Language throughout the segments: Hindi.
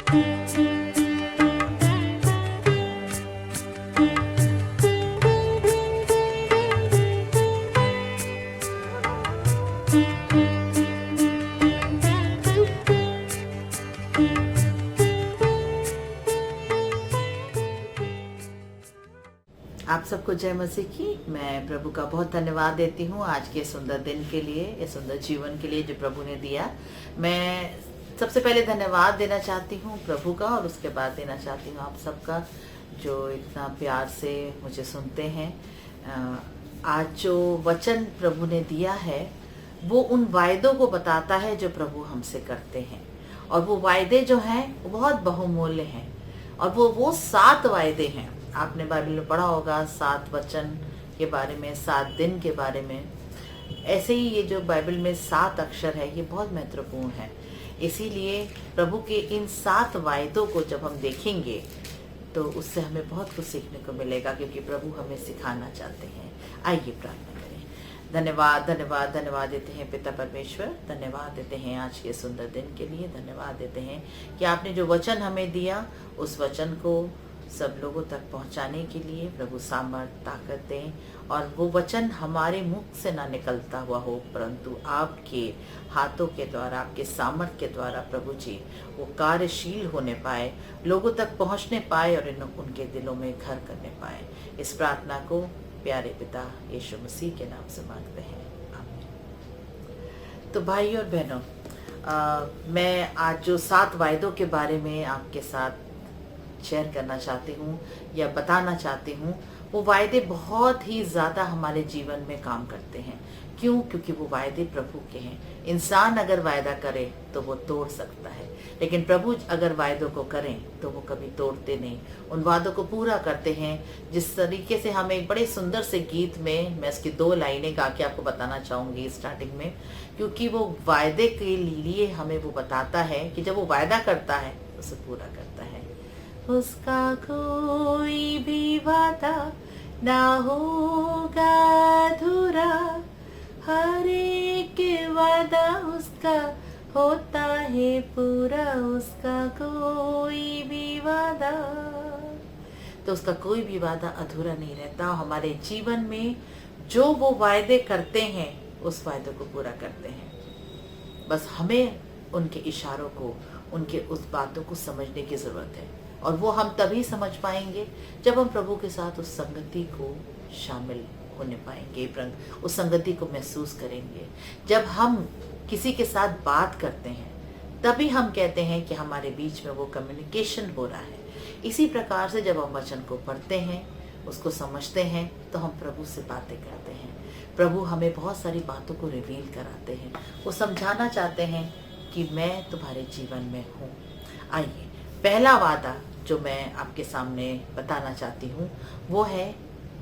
आप सबको जय मसीह की। मैं प्रभु का बहुत धन्यवाद देती हूँ आज के सुंदर दिन के लिए, ये सुंदर जीवन के लिए जो प्रभु ने दिया। मैं सबसे पहले धन्यवाद देना चाहती हूँ प्रभु का, और उसके बाद देना चाहती हूँ आप सबका जो इतना प्यार से मुझे सुनते हैं। आज जो वचन प्रभु ने दिया है वो उन वायदों को बताता है जो प्रभु हमसे करते हैं, और वो वायदे जो हैं वो बहुत बहुमूल्य हैं, और वो 7 वायदे हैं। आपने बाइबल में पढ़ा होगा 7 वचन के बारे में, 7 दिन के बारे में। ऐसे ही ये जो बाइबल में 7 अक्षर है ये बहुत महत्वपूर्ण है। इसीलिए प्रभु के इन 7 वायदों को जब हम देखेंगे तो उससे हमें बहुत कुछ सीखने को मिलेगा, क्योंकि प्रभु हमें सिखाना चाहते हैं। आइए प्रार्थना करें। धन्यवाद धन्यवाद धन्यवाद देते हैं पिता परमेश्वर, धन्यवाद देते हैं आज के सुंदर दिन के लिए। धन्यवाद देते हैं कि आपने जो वचन हमें दिया उस वचन को सब लोगों तक पहुंचाने के लिए प्रभु सामर्थ ताकत दें, और वो वचन हमारे मुख से ना निकलता हुआ हो, परंतु आपके हाथों के द्वारा, आपके सामर्थ के द्वारा प्रभु जी वो कार्यशील होने पाए, लोगों तक पहुंचने पाए और उनके दिलों में घर करने पाए। इस प्रार्थना को प्यारे पिता यीशु मसीह के नाम से मांगते हैं, आमीन। तो भाई और बहनों, मैं आज जो 7 वायदों के बारे में आपके साथ शेयर करना चाहती हूँ या बताना चाहती हूँ, वो वायदे बहुत ही ज़्यादा हमारे जीवन में काम करते हैं। क्यों? क्योंकि वो वायदे प्रभु के हैं। इंसान अगर वायदा करे तो वो तोड़ सकता है, लेकिन प्रभु अगर वायदों को करें तो वो कभी तोड़ते नहीं, उन वादों को पूरा करते हैं। जिस तरीके से हम एक बड़े सुंदर से गीत में, मैं इसकी 2 लाइनें गा के आपको बताना चाहूँगी स्टार्टिंग में, क्योंकि वो वायदे के लिए हमें वो बताता है कि जब वो वायदा करता है उसे पूरा करता है। उसका कोई भी वादा ना होगा अधूरा, हर एक वादा उसका होता है पूरा, उसका कोई भी वादा। तो उसका कोई भी वादा अधूरा नहीं रहता। हमारे जीवन में जो वो वायदे करते हैं उस वायदे को पूरा करते हैं। बस हमें उनके इशारों को, उनके उस बातों को समझने की जरूरत है, और वो हम तभी समझ पाएंगे जब हम प्रभु के साथ उस संगति को शामिल होने पाएंगे, उस संगति को महसूस करेंगे। जब हम किसी के साथ बात करते हैं तभी हम कहते हैं कि हमारे बीच में वो कम्युनिकेशन हो रहा है। इसी प्रकार से जब हम वचन को पढ़ते हैं, उसको समझते हैं, तो हम प्रभु से बातें करते हैं। प्रभु हमें बहुत सारी बातों को रिवील कराते हैं, वो समझाना चाहते हैं कि मैं तुम्हारे जीवन में हूँ। आइए, पहला वादा जो मैं आपके सामने बताना चाहती हूँ वो है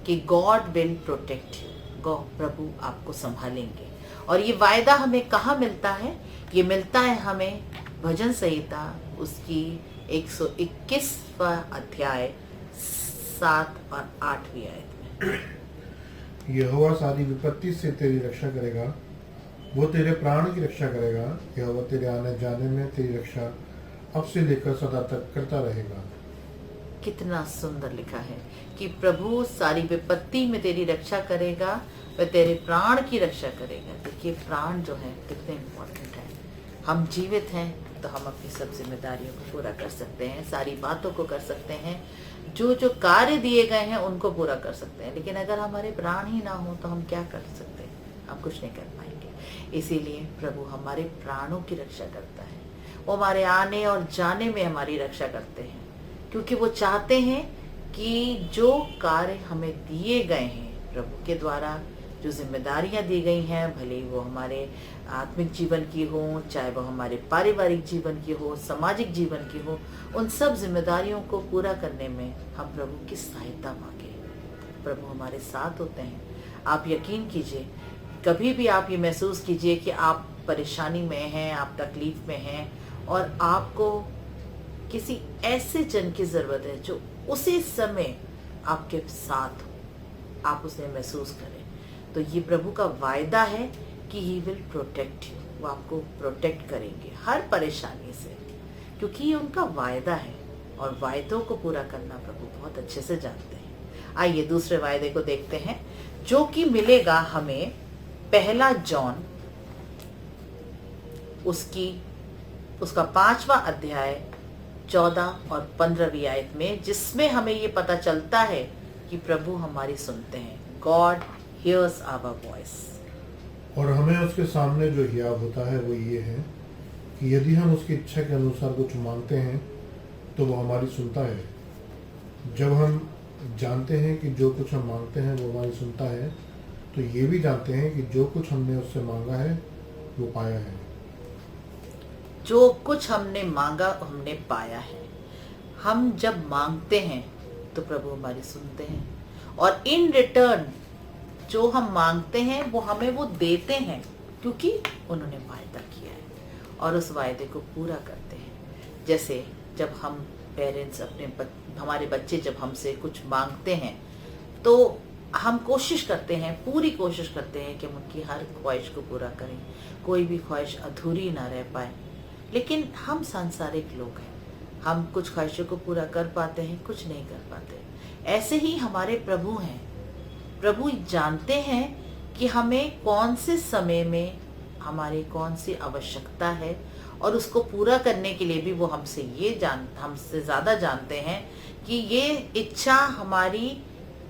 कि गॉड विल प्रोटेक्ट यू। प्रभु आपको संभालेंगे। और ये वायदा हमें कहाँ मिलता है? ये मिलता है हमें भजन संहिता उसकी 121वां अध्याय 7 और 8वीं आयत में। यहोवा सारी विपत्ति से तेरी रक्षा करेगा, वो तेरे प्राण की रक्षा करेगा। यहोवा तेरे आने जाने में तेरी रक्षा अब से लेकर सदा तक करता रहेगा। कितना सुंदर लिखा है कि प्रभु सारी विपत्ति में तेरी रक्षा करेगा, वह तेरे प्राण की रक्षा करेगा। देखिए, प्राण जो है कितने इम्पोर्टेंट है। हम जीवित हैं तो हम अपनी सब जिम्मेदारियों को पूरा कर सकते हैं, सारी बातों को कर सकते हैं, जो जो कार्य दिए गए हैं उनको पूरा कर सकते हैं। लेकिन अगर हमारे प्राण ही ना हो तो हम क्या कर सकते हैं? हम कुछ नहीं कर पाएंगे। इसीलिए प्रभु हमारे प्राणों की रक्षा करता है। वो हमारे आने और जाने में हमारी रक्षा करते हैं, क्योंकि वो चाहते हैं कि जो कार्य हमें दिए गए हैं प्रभु के द्वारा, जो जिम्मेदारियां दी गई हैं, भले वो हमारे आत्मिक जीवन की हो, चाहे वो हमारे पारिवारिक जीवन की हो, सामाजिक जीवन की हो, उन सब जिम्मेदारियों को पूरा करने में हम प्रभु की सहायता मांगे। प्रभु हमारे साथ होते हैं। आप यकीन कीजिए, कभी भी आप ये महसूस कीजिए कि आप परेशानी में हैं, आप तकलीफ में हैं और आपको किसी ऐसे जन की जरूरत है जो उसी समय आपके साथ हो, आप उसे महसूस करें, तो ये प्रभु का वायदा है कि ही विल प्रोटेक्ट यू। वो आपको प्रोटेक्ट करेंगे हर परेशानी से। क्योंकि ये उनका वायदा है और वायदों को पूरा करना प्रभु बहुत अच्छे से जानते हैं। आइए दूसरे वायदे को देखते हैं, जो कि मिलेगा हमें पहला जॉन उसका 5वां अध्याय 14 और 15वीं आयत में, जिसमें हमें ये पता चलता है कि प्रभु हमारी सुनते हैं। God hears our voice. और हमें उसके सामने जो हियाब होता है वो ये है कि यदि हम उसकी इच्छा के अनुसार कुछ मांगते हैं तो वो हमारी सुनता है। जब हम जानते हैं कि जो कुछ हम मांगते हैं वो हमारी सुनता है, तो ये भी जानते हैं कि जो कुछ हमने उससे मांगा है वो पाया है। जो कुछ हमने मांगा हमने पाया है। हम जब मांगते हैं तो प्रभु हमारी सुनते हैं, और इन रिटर्न जो हम मांगते हैं वो हमें वो देते हैं, क्योंकि उन्होंने वायदा किया है और उस वायदे को पूरा करते हैं। जैसे जब हम पेरेंट्स हमारे बच्चे जब हमसे कुछ मांगते हैं तो हम कोशिश करते हैं, पूरी कोशिश करते हैं कि हम उनकी हर ख्वाहिश को पूरा करें, कोई भी ख्वाहिश अधूरी ना रह पाए। लेकिन हम सांसारिक लोग हैं, हम कुछ ख्वाहिशों को पूरा कर पाते हैं, कुछ नहीं कर पाते। ऐसे ही हमारे प्रभु हैं। प्रभु जानते हैं कि हमें कौन से समय में हमारी कौन सी आवश्यकता है, और उसको पूरा करने के लिए भी वो हमसे ज़्यादा जानते हैं कि ये इच्छा हमारी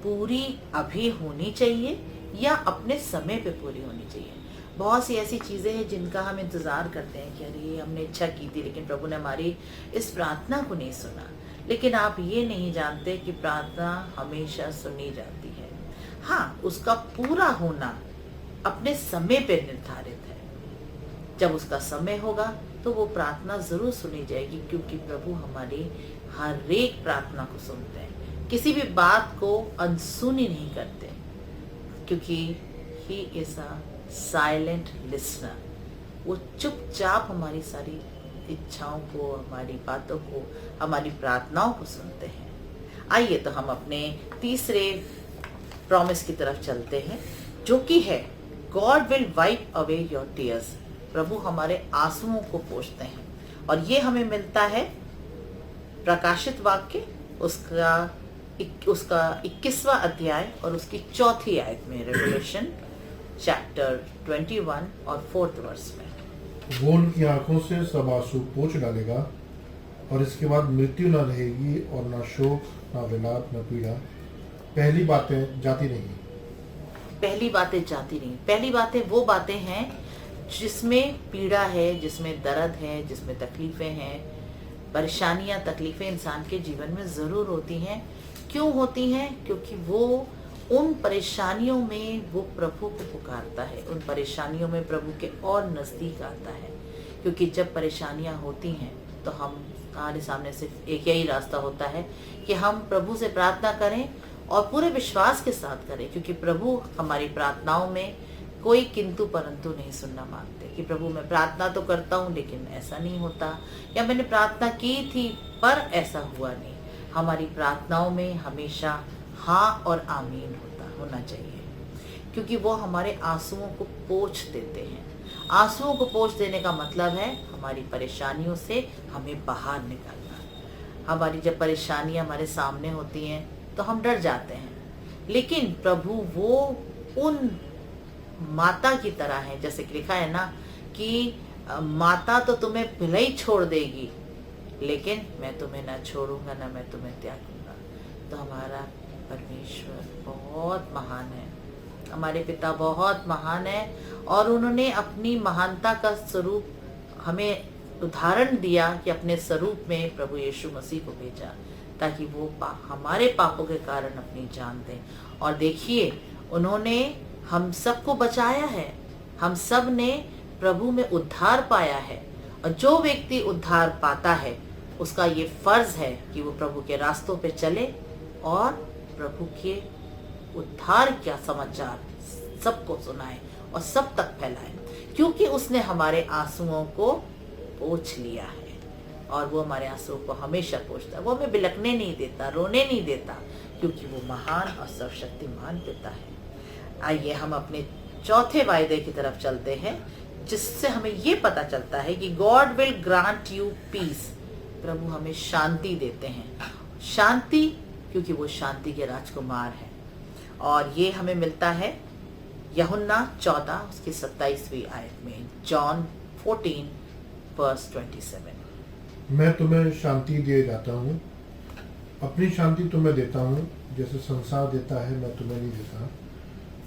पूरी अभी होनी चाहिए या अपने समय पे पूरी होनी चाहिए। बहुत सी ऐसी चीज़ें हैं जिनका हम इंतज़ार करते हैं कि अरे हमने इच्छा की थी लेकिन प्रभु ने हमारी इस प्रार्थना को नहीं सुना। लेकिन आप ये नहीं जानते कि प्रार्थना हमेशा सुनी जाती है। हाँ, उसका पूरा होना अपने समय पे निर्धारित है। जब उसका समय होगा तो वो प्रार्थना जरूर सुनी जाएगी, क्योंकि प्रभु हमारी हर एक प्रार्थना को सुनते हैं, किसी भी बात को अनसुनी नहीं करते, क्योंकि he is a silent listener. वो चुपचाप हमारी सारी इच्छाओं को, हमारी बातों को, हमारी प्रार्थनाओं को सुनते हैं। आइए तो हम अपने तीसरे प्रॉमिस की तरफ चलते हैं, जो कि है God will wipe away your tears. प्रभु हमारे आंसुओं को पोंछते हैं, और ये हमें मिलता है प्रकाशित वाक्य उसका 21वां अध्याय और उसकी 4थी आयत में, रेवलेशन चैप्टर 21 और 4th वर्स में। वो उनकी आंखों से सब आंसू पोंछ डालेगा, और इसके बाद मृत्यु न रहेगी, और न शोक, न विलाप, न पीड़ा। पहली बातें जाती नहीं। पहली बातें जाती नहीं। पहली बातें वो बातें हैं जिसमें पीड़ा है, जिसमें दर्द है, जिसमें तकलीफें हैं, परेशानियां, तकलीफें इंसान के जीवन में जरूर होती हैं। क्यों होती हैं? क्योंकि वो उन परेशानियों में वो प्रभु को पुकारता है, उन परेशानियों में प्रभु के और नजदीक आता है। क्योंकि जब परेशानियां होती हैं तो हमारे सामने सिर्फ एक यही रास्ता होता है कि हम प्रभु से प्रार्थना करें, और पूरे विश्वास के साथ करें, क्योंकि प्रभु हमारी प्रार्थनाओं में कोई किंतु परंतु नहीं सुनना मांगते। कि प्रभु मैं प्रार्थना तो करता हूँ लेकिन ऐसा नहीं होता, या मैंने प्रार्थना की थी पर ऐसा हुआ नहीं। हमारी प्रार्थनाओं में हमेशा हाँ और आमीन होना चाहिए, क्योंकि वो हमारे आंसुओं को पोंछ देते हैं। आंसुओं को पोंछ देने का मतलब है हमारी परेशानियों से हमें बाहर निकालना। हमारी जब परेशानियां हमारे सामने होती हैं तो हम डर जाते हैं, लेकिन प्रभु वो उन माता की तरह है, जैसे कि लिखा है ना कि माता तो तुम्हें भले ही छोड़ देगी लेकिन मैं तुम्हें ना छोड़ूंगा, ना मैं तुम्हें त्यागूंगा। तो हमारा परमेश्वर बहुत महान है, हमारे पिता बहुत महान है, और उन्होंने अपनी महानता का स्वरूप हमें उदाहरण दिया कि अपने स्वरूप में प्रभु यीशु मसीह को भेजा, ताकि वो हमारे पापों के कारण अपनी जान दें। और देखिए, उन्होंने हम सबको बचाया है, हम सब ने प्रभु में उद्धार पाया है, और जो व्यक्ति उद्धार पाता है उसका ये फर्ज है कि वो प्रभु के रास्तों पे चले और प्रभु के उद्धार का समाचार सबको सुनाए और सब तक फैलाए, क्योंकि उसने हमारे आंसुओं को पोंछ लिया है, और वो हमारे आंसुओं को हमेशा पोंछता है। वो हमें बिलकने नहीं देता, रोने नहीं देता, क्योंकि वो महान और सर्वशक्तिमान पिता है। आइए हम अपने चौथे वायदे की तरफ चलते हैं, जिससे हमें ये पता चलता है कि God will grant you peace प्रभु हमें शांति देते हैं। शांति, क्योंकि वो शांति के राजकुमार हैं। और ये हमें मिलता है यूहन्ना 14 उसकी 27वीं आयत में, जॉन 14 वर्स 27। मैं तुम्हें शांति दिए जाता हूँ, अपनी शांति तुम्हें देता हूँ, जैसे संसार देता है मैं तुम्हें नहीं देता।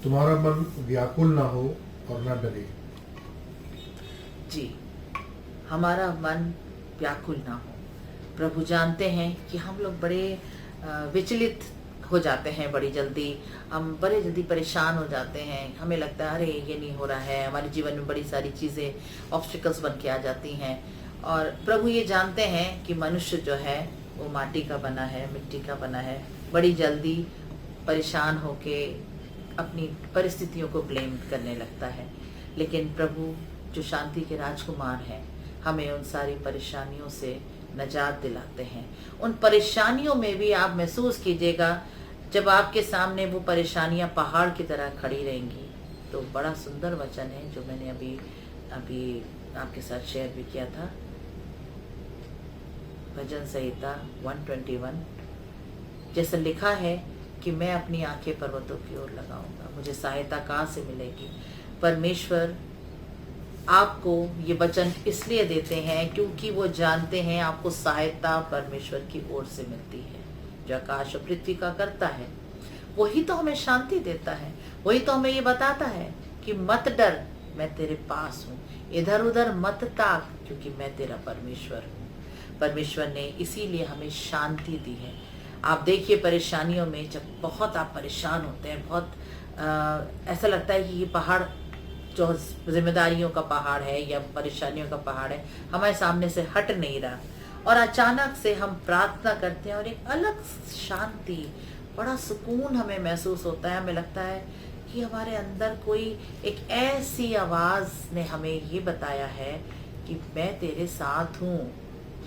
तुम्हारा मन व्याकुल ना हो और ना डरे। जी, हमारा मन व्याकुल ना हो। प्रभु जानते हैं कि हम लोग बड़े विचलित हो जाते हैं, बड़ी जल्दी हम बड़े जल्दी परेशान हो जाते हैं। हमें लगता है अरे ये नहीं हो रहा है, हमारे जीवन में बड़ी सारी चीज़ें ऑब्स्टिकल्स बन के आ जाती हैं। और प्रभु ये जानते हैं कि मनुष्य जो है वो माटी का बना है, मिट्टी का बना है, बड़ी जल्दी परेशान होके अपनी परिस्थितियों को ब्लेम करने लगता है। लेकिन प्रभु जो शांति के राजकुमार हैं हमें उन सारी परेशानियों से नजात दिलाते हैं। उन परेशानियों में भी आप महसूस कीजिएगा, जब आपके सामने वो परेशानियां पहाड़ की तरह खड़ी रहेंगी, तो बड़ा सुंदर वचन है जो मैंने अभी आपके साथ शेयर भी किया था, भजन संहिता 121, जैसा लिखा है कि मैं अपनी आंखें पर्वतों की ओर लगाऊंगा, मुझे सहायता कहाँ से मिलेगी। परमेश्वर आपको ये वचन इसलिए देते हैं क्योंकि वो जानते हैं आपको सहायता परमेश्वर की ओर से मिलती है। जो आकाश और पृथ्वी का करता है वही तो हमें शांति देता है, वही तो हमें ये बताता है कि मत डर, मैं तेरे पास हूँ, इधर उधर मत ताक, क्योंकि मैं तेरा परमेश्वर हूँ। परमेश्वर ने इसीलिए हमें शांति दी है। आप देखिए परेशानियों में जब बहुत आप परेशान होते हैं, बहुत ऐसा लगता है कि ये पहाड़ जो जिम्मेदारियों का पहाड़ है या परेशानियों का पहाड़ है हमारे सामने से हट नहीं रहा, और अचानक से हम प्रार्थना करते हैं और एक अलग शांति, बड़ा सुकून हमें महसूस होता है। हमें लगता है कि हमारे अंदर कोई एक ऐसी आवाज ने हमें ये बताया है कि मैं तेरे साथ हूँ।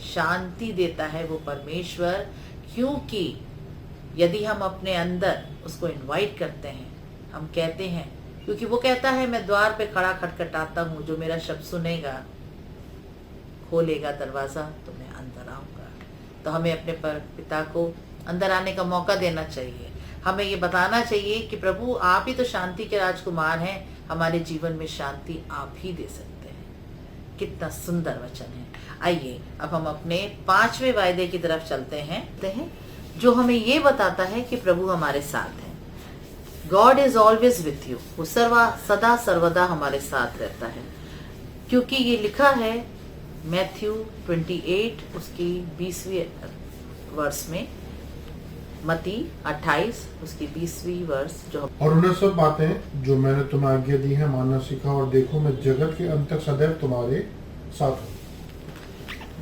शांति देता है वो परमेश्वर, क्योंकि यदि हम अपने अंदर उसको इनवाइट करते हैं, हम कहते हैं, क्योंकि वो कहता है मैं द्वार पे खड़ा खटखटाता हूँ, जो मेरा शब्द सुनेगा, खोलेगा दरवाजा तो मैं अंदर आऊंगा। तो हमें अपने पिता को अंदर आने का मौका देना चाहिए। हमें ये बताना चाहिए कि प्रभु आप ही तो शांति के राजकुमार हैं, हमारे जीवन में शांति आप ही दे सकते हैं। कितना सुंदर वचन है। आइए अब हम अपने 5वें वायदे की तरफ चलते हैं जो हमें ये बताता है कि प्रभु हमारे साथ है। God is always with you, वो सदा सर्वदा हमारे साथ रहता है, क्योंकि ये लिखा है मैथ्यू 28 उसकी 20वीं वर्ष में, मती 28 उसकी 20वीं वर्ष जो, और उन्हें सब बातें जो मैंने तुम्हें आज्ञा दी है मानना सीखा, और देखो मैं जगत के अंत तक सदैव तुम्हारे साथ हूँ।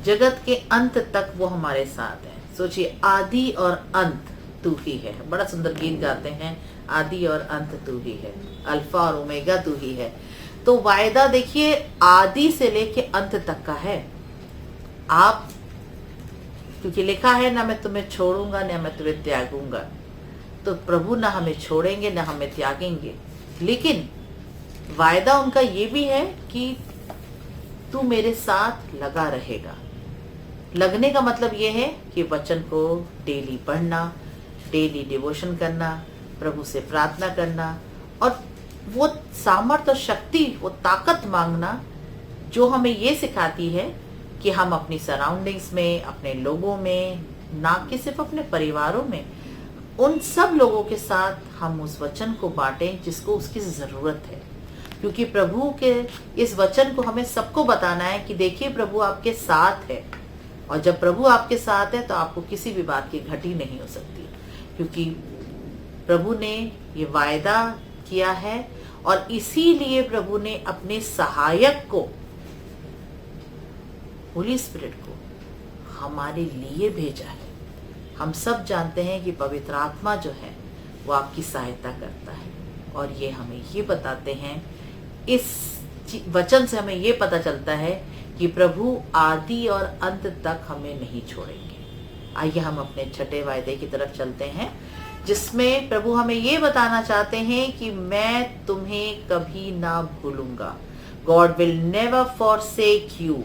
जगत के अंत तक वो हमारे साथ है। सोचिए, आदि और अंत तू ही है। बड़ा सुंदर गीत गाते हैं, आदि और अंत तू ही है, अल्फा और ओमेगा तू ही है। तो वायदा देखिए आदि से लेके अंत तक का है। आप, क्योंकि लिखा है ना मैं तुम्हें छोड़ूंगा ना मैं तुम्हें त्यागूंगा, तो प्रभु ना हमें छोड़ेंगे ना हमें त्यागेंगे। लेकिन वायदा उनका ये भी है कि तू मेरे साथ लगा रहेगा। लगने का मतलब ये है कि वचन को डेली पढ़ना, डेली डिवोशन करना, प्रभु से प्रार्थना करना, और वो सामर्थ और शक्ति, वो ताकत मांगना जो हमें ये सिखाती है कि हम अपनी सराउंडिंग्स में, अपने लोगों में, ना कि सिर्फ अपने परिवारों में, उन सब लोगों के साथ हम उस वचन को बांटें जिसको उसकी जरूरत है। क्योंकि प्रभु के इस वचन को हमें सबको बताना है कि देखिए प्रभु आपके साथ है, और जब प्रभु आपके साथ है तो आपको किसी भी बात की घटी नहीं हो सकती, क्योंकि प्रभु ने ये वायदा किया है। और इसीलिए प्रभु ने अपने सहायक को, होली स्पिरिट को, हमारे लिए भेजा है। हम सब जानते हैं कि पवित्र आत्मा जो है वो आपकी सहायता करता है, और ये हमें ये बताते हैं, इस वचन से हमें ये पता चलता है कि प्रभु आदि और अंत तक हमें नहीं छोड़ेंगे। आइए हम अपने छठे वायदे की तरफ चलते हैं, जिसमें प्रभु हमें ये बताना चाहते हैं कि मैं तुम्हें कभी ना भूलूंगा। God will never forsake you.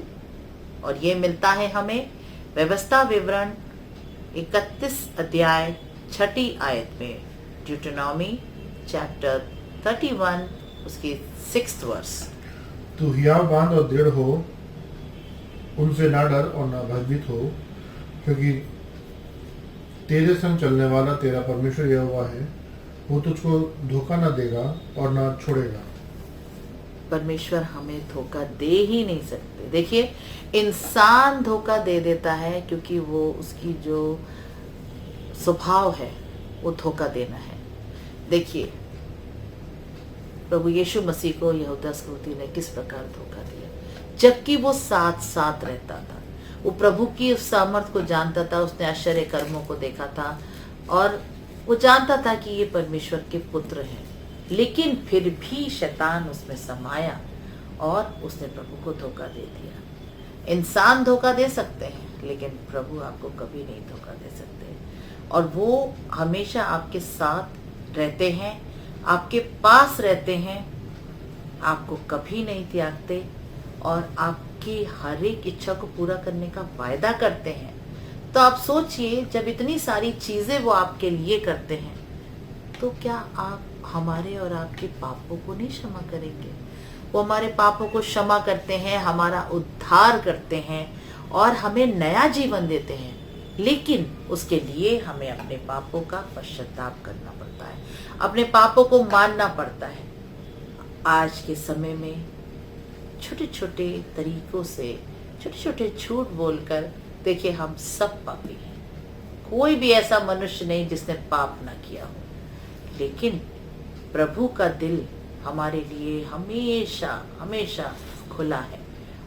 और ये मिलता है हमें व्यवस्था विवरण 31 अध्याय 6 आयत में, ड्यूटेरोनॉमी चैप्टर 31 उसकी 6th वर्स। तू हियाव बांध और दृढ़ हो, उनसे ना डर और ना भयभीत हो, क्योंकि तेरे संग चलने वाला तेरा परमेश्वर यहोवा है। वो तुझको धोखा ना देगा और ना छोड़ेगा। परमेश्वर हमें धोखा दे ही नहीं सकते। देखिए, इंसान धोखा दे देता है क्योंकि वो उसकी जो स्वभाव है वो धोखा देना है। देखिए, प्रभु यीशु मसीह को यहूदा इस्करियोती ने किस प्रकार धोखा दिया, जबकि वो साथ साथ रहता था। वो प्रभु की उस सामर्थ को जानता था, उसने आश्चर्य कर्मों को देखा था और वो जानता था कि ये परमेश्वर के पुत्र हैं, लेकिन फिर भी शैतान उसमें समाया और उसने प्रभु को धोखा दे दिया। इंसान धोखा दे सकते हैं, लेकिन प्रभु आपको कभी नहीं धोखा दे सकते। और वो हमेशा आपके साथ रहते हैं, आपके पास रहते हैं, आपको कभी नहीं त्यागते और आपकी हर एक इच्छा को पूरा करने का वायदा करते हैं। तो आप सोचिए, जब इतनी सारी चीजें वो आपके लिए करते हैं, तो क्या आप हमारे और आपके पापों को नहीं क्षमा करेंगे? वो हमारे पापों को क्षमा करते हैं, हमारा उद्धार करते हैं और हमें नया जीवन देते हैं, लेकिन उसके लिए हमें अपने पापों का पश्चाताप करना पड़ता है, अपने पापों को मानना पड़ता है। आज के समय में छोटे छोटे तरीकों से, छोटे छोटे झूठ बोलकर, देखिए, हम सब पापी हैं। कोई भी ऐसा मनुष्य नहीं जिसने पाप ना किया हो, लेकिन प्रभु का दिल हमारे लिए हमेशा हमेशा खुला है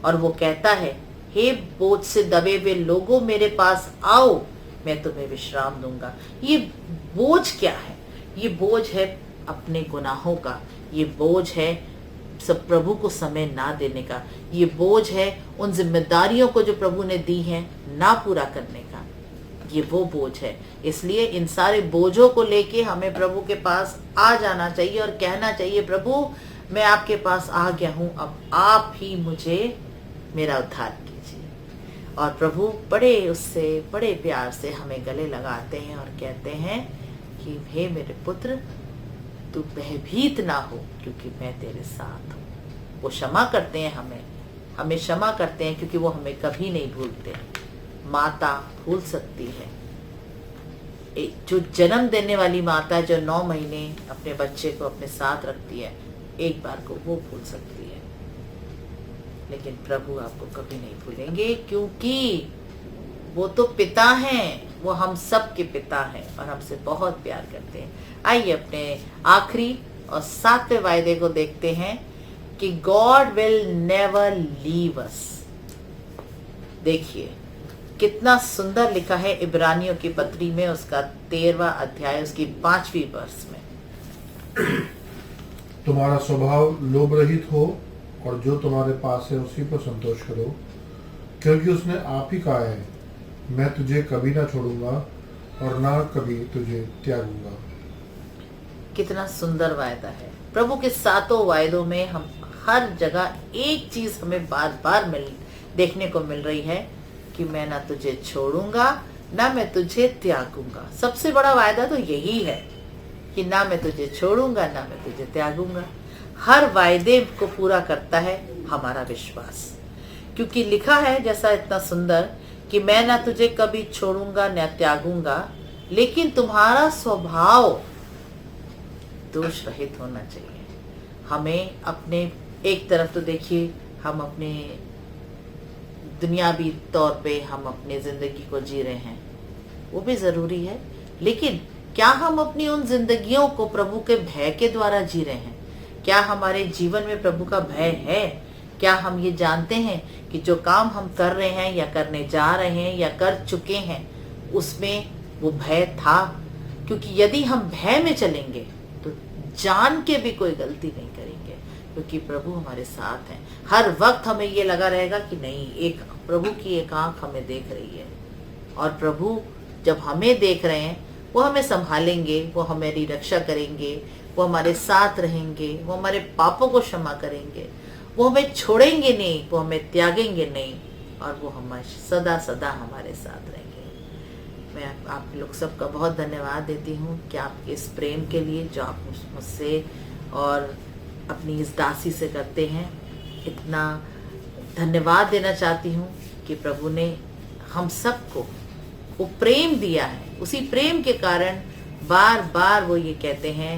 और वो कहता है, हे बोझ से दबे हुए लोगों, मेरे पास आओ, मैं तुम्हें विश्राम दूंगा। ये बोझ क्या है? ये बोझ है अपने गुनाहों का, ये बोझ है सब प्रभु को समय ना देने का, ये बोझ है उन जिम्मेदारियों को जो प्रभु ने दी हैं ना पूरा करने का, ये वो बोझ है। इसलिए इन सारे बोझों को लेके हमें प्रभु के पास आ जाना चाहिए और कहना चाहिए, प्रभु मैं आपके पास आ गया हूँ, अब आप ही मुझे मेरा उद्धार कीजिए। और प्रभु बड़े प्यार से हमें गले लगाते हैं और कहते हैं कि हे मेरे पुत्र, तू भयभीत ना हो, क्योंकि मैं तेरे साथ हूँ। वो क्षमा करते हैं, हमें क्षमा करते हैं, क्योंकि वो हमें कभी नहीं भूलते। माता भूल सकती है, जो जन्म देने वाली माता जो 9 महीने अपने बच्चे को अपने साथ रखती है, एक बार को वो भूल सकती है, लेकिन प्रभु आपको कभी नहीं भूलेंगे, क्योंकि वो तो पिता हैं, वो हम सब के पिता हैं और हमसे बहुत प्यार करते हैं। आइए अपने आखिरी और 7वें वायदे को देखते हैं कि God will never leave us. देखिए कितना सुंदर लिखा है इब्रानियों की पत्री में, उसका 13वां अध्याय उसकी 5वीं वर्ष में, तुम्हारा स्वभाव लोभ रहित हो और जो तुम्हारे पास है उसी पर संतोष करो, क्योंकि उसने आप ही कहा है, मैं तुझे कभी ना छोड़ूंगा और ना कभी तुझे त्यागूंगा। कितना सुंदर वायदा है। प्रभु के 7 वायदों में हम हर जगह एक चीज हमें बार बार देखने को मिल रही है कि मैं ना तुझे छोड़ूंगा ना मैं तुझे त्यागूंगा। सबसे बड़ा वायदा तो यही है कि ना मैं तुझे छोड़ूंगा ना मैं तुझे त्यागूंगा। हर वायदे को पूरा करता है हमारा विश्वास, क्योंकि लिखा है जैसा इतना सुंदर कि मैं ना तुझे कभी छोड़ूंगा ना त्यागूंगा, लेकिन तुम्हारा स्वभाव दोष रहित होना चाहिए। हमें अपने एक तरफ तो देखिए हम अपने दुनियावी तौर पे हम अपनी जिंदगी को जी रहे हैं, वो भी जरूरी है, लेकिन क्या हम अपनी उन जिंदगियों को प्रभु के भय के द्वारा जी रहे हैं? क्या हमारे जीवन में प्रभु का भय है? क्या हम ये जानते हैं कि जो काम हम कर रहे हैं या करने जा रहे हैं या कर चुके हैं उसमें वो भय था? क्योंकि यदि हम भय में चलेंगे तो जान के भी कोई गलती नहीं करेंगे, क्योंकि प्रभु हमारे साथ हैं। हर वक्त हमें ये लगा रहेगा कि नहीं, एक प्रभु की एक आंख हमें देख रही है, और प्रभु जब हमें देख रहे हैं वो हमें संभालेंगे, वो हमारी रक्षा करेंगे, वो हमारे साथ रहेंगे, वो हमारे पापों को क्षमा करेंगे, वो हमें छोड़ेंगे नहीं, वो हमें त्यागेंगे नहीं, और वो हमें सदा सदा हमारे साथ रहेंगे। मैं आप लोग सबका बहुत धन्यवाद देती हूँ कि आपके इस प्रेम के लिए जो आप मुझसे और अपनी इस दासी से करते हैं। इतना धन्यवाद देना चाहती हूँ कि प्रभु ने हम सबको वो प्रेम दिया है, उसी प्रेम के कारण बार बार वो ये कहते हैं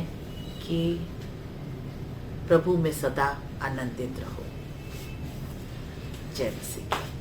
कि प्रभु में सदा आनंदित रहो। जय मसीह।